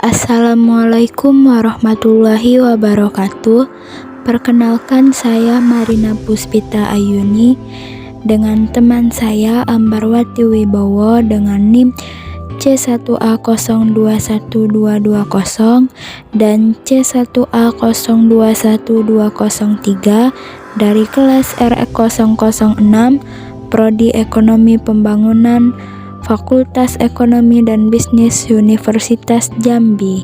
Assalamualaikum warahmatullahi wabarakatuh. Perkenalkan, saya Marina Puspita Ayuni dengan teman saya Ambarwati Wibowo dengan NIM C1A021220 dan C1A021203 dari kelas RE006 Prodi Ekonomi Pembangunan Fakultas Ekonomi dan Bisnis Universitas Jambi.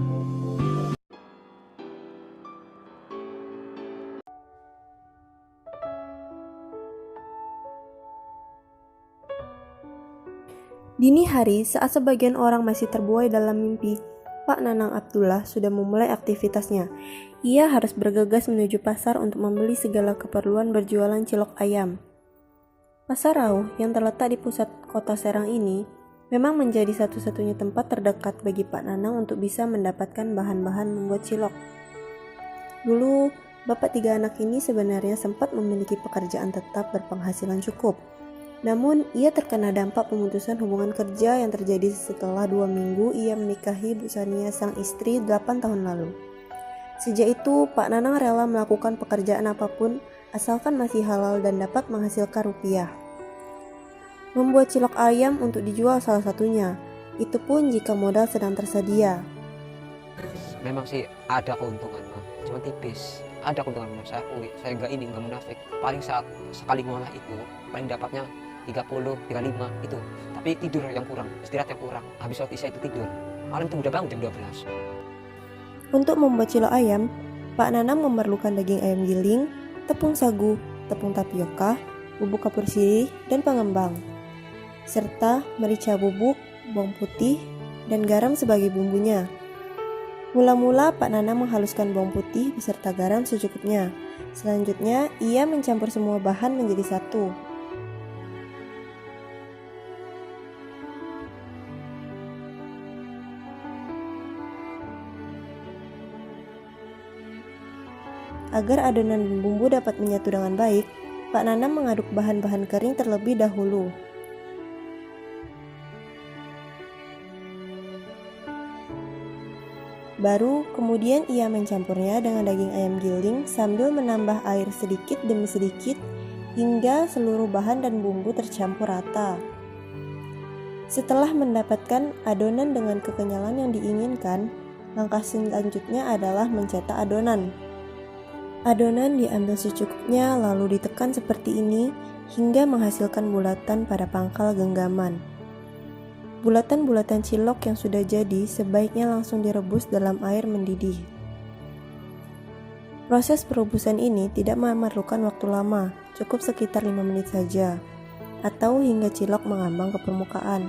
Dini hari, saat sebagian orang masih terbuai dalam mimpi, Pak Nanang Abdullah sudah memulai aktivitasnya. Ia harus bergegas menuju pasar untuk membeli segala keperluan berjualan cilok ayam. Pasar Rauh yang terletak di pusat kota Serang ini memang menjadi satu-satunya tempat terdekat bagi Pak Nanang untuk bisa mendapatkan bahan-bahan membuat cilok. Dulu, bapak 3 anak ini sebenarnya sempat memiliki pekerjaan tetap berpenghasilan cukup. Namun, ia terkena dampak pemutusan hubungan kerja yang terjadi setelah 2 minggu ia menikahi Bu Sania sang istri 8 tahun lalu. Sejak itu, Pak Nanang rela melakukan pekerjaan apapun asalkan masih halal dan dapat menghasilkan rupiah. Membuat cilok ayam untuk dijual salah satunya, itu pun jika modal sedang tersedia. Memang sih ada keuntungan, cuma tipis. Ada keuntungan, saya akui, saya nggak munafik. Paling saat sekali ngolah itu, paling dapatnya 30, 35 itu. Tapi tidur yang kurang, istirahat yang kurang. Habis waktu isya itu tidur. Malam itu udah bangun jam 12. Untuk membuat cilok ayam, Pak Nanang memerlukan daging ayam giling, tepung sagu, tepung tapioka, bubuk kapur sirih, dan pengembang, serta merica bubuk, bawang putih, dan garam sebagai bumbunya. Mula-mula Pak Nanang menghaluskan bawang putih beserta garam secukupnya. Selanjutnya, ia mencampur semua bahan menjadi satu. Agar adonan dan bumbu dapat menyatu dengan baik, Pak Nanang mengaduk bahan-bahan kering terlebih dahulu. Baru kemudian ia mencampurnya dengan daging ayam giling sambil menambah air sedikit demi sedikit hingga seluruh bahan dan bumbu tercampur rata. Setelah mendapatkan adonan dengan kekenyalan yang diinginkan, langkah selanjutnya adalah mencetak adonan. Adonan diambil secukupnya lalu ditekan seperti ini hingga menghasilkan bulatan pada pangkal genggaman. Bulatan-bulatan cilok yang sudah jadi sebaiknya langsung direbus dalam air mendidih. Proses perebusan ini tidak memerlukan waktu lama, cukup sekitar 5 menit saja, atau hingga cilok mengambang ke permukaan.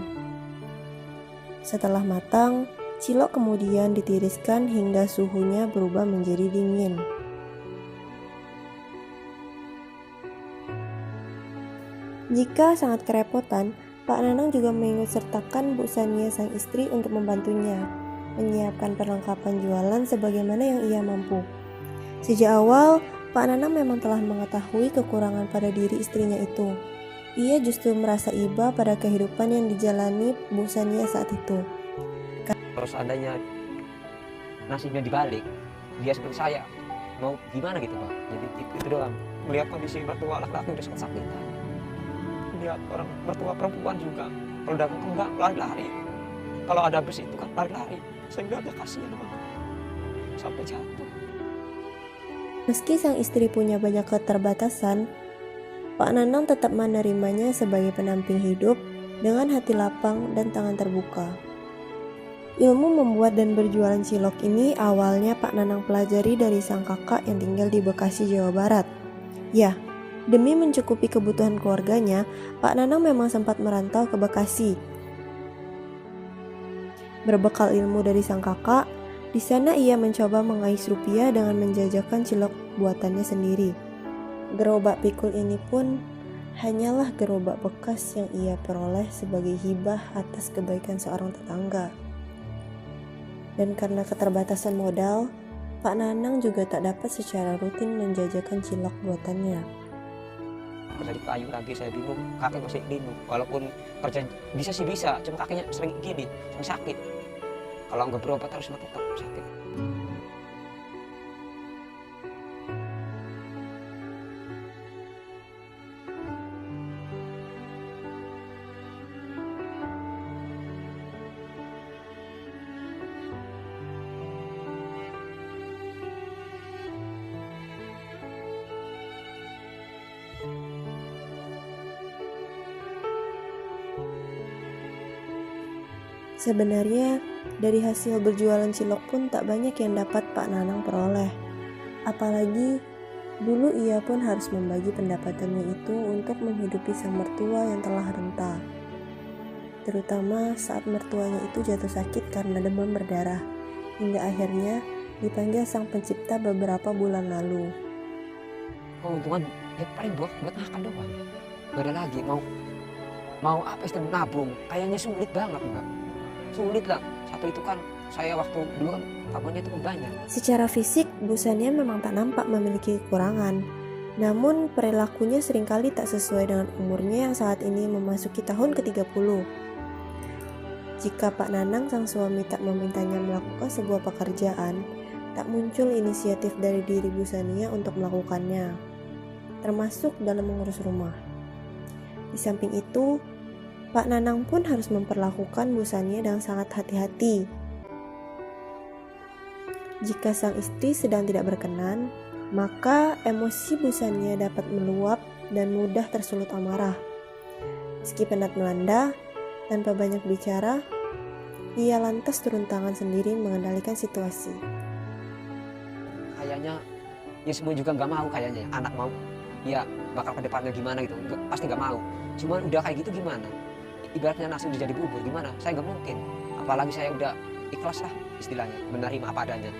Setelah matang, cilok kemudian ditiriskan hingga suhunya berubah menjadi dingin. Jika sangat kerepotan, Pak Nanang juga mengikutsertakan Bu Sania sang istri untuk membantunya menyiapkan perlengkapan jualan sebagaimana yang ia mampu. Sejak awal, Pak Nanang memang telah mengetahui kekurangan pada diri istrinya itu. Ia justru merasa iba pada kehidupan yang dijalani Bu Sania saat itu. Kalau seandainya nasibnya dibalik, dia seperti saya, mau gimana gitu Pak? Jadi itu doang. Melihat kondisi mertua laki-laki udah sakit-sakitan. Lihat orang mertua perempuan juga, kalau udah enggak lari-lari, kalau ada bus itu kan lari-lari, sehingga dia kasihan banget sampai jatuh. Meski sang istri punya banyak keterbatasan, Pak Nanang tetap menerimanya sebagai pendamping hidup dengan hati lapang dan tangan terbuka. Ilmu membuat dan berjualan cilok ini awalnya Pak Nanang pelajari dari sang kakak yang tinggal di Bekasi, Jawa Barat. Ya, demi mencukupi kebutuhan keluarganya, Pak Nanang memang sempat merantau ke Bekasi. Berbekal ilmu dari sang kakak, di sana ia mencoba mengais rupiah dengan menjajakan cilok buatannya sendiri. Gerobak pikul ini pun hanyalah gerobak bekas yang ia peroleh sebagai hibah atas kebaikan seorang tetangga. Dan karena keterbatasan modal, Pak Nanang juga tak dapat secara rutin menjajakan cilok buatannya. Kerja di kayu lagi saya bingung, kakek masih bingung. Walaupun kerja bisa sih bisa, cuma kakinya sering gini, sering sakit. Kalau nggak berobat harus tetap sakit. Sebenarnya, dari hasil berjualan cilok pun tak banyak yang dapat Pak Nanang peroleh. Apalagi, dulu ia pun harus membagi pendapatannya itu untuk menghidupi sang mertua yang telah renta. Terutama saat mertuanya itu jatuh sakit karena demam berdarah, hingga akhirnya dipanggil sang pencipta beberapa bulan lalu. Keuntungan ya paling buat makan doang. Gak ada lagi, mau apa istilah nabung, kayaknya sulit banget Mbak. Sulit lah, satu itu kan saya waktu dulu kan tabungannya itu banyak. Secara fisik, busanya memang tak nampak memiliki kekurangan. Namun perilakunya seringkali tak sesuai dengan umurnya yang saat ini memasuki tahun ke-30. Jika Pak Nanang sang suami tak memintanya melakukan sebuah pekerjaan, tak muncul inisiatif dari diri Busania untuk melakukannya, termasuk dalam mengurus rumah. Di samping itu, Pak Nanang pun harus memperlakukan Busania dengan sangat hati-hati. Jika sang istri sedang tidak berkenan, maka emosi Busania dapat meluap dan mudah tersulut amarah. Meski penat melanda, tanpa banyak bicara, ia lantas turun tangan sendiri mengendalikan situasi. Kayaknya ya semua juga nggak mau kayaknya, anak mau ya bakal ke depannya gimana gitu, pasti nggak mau. Cuman udah kayak gitu gimana? Ibaratnya nasi udah jadi bubur gimana? Saya nggak mungkin. Apalagi saya udah ikhlas lah istilahnya, menerima apa adanya.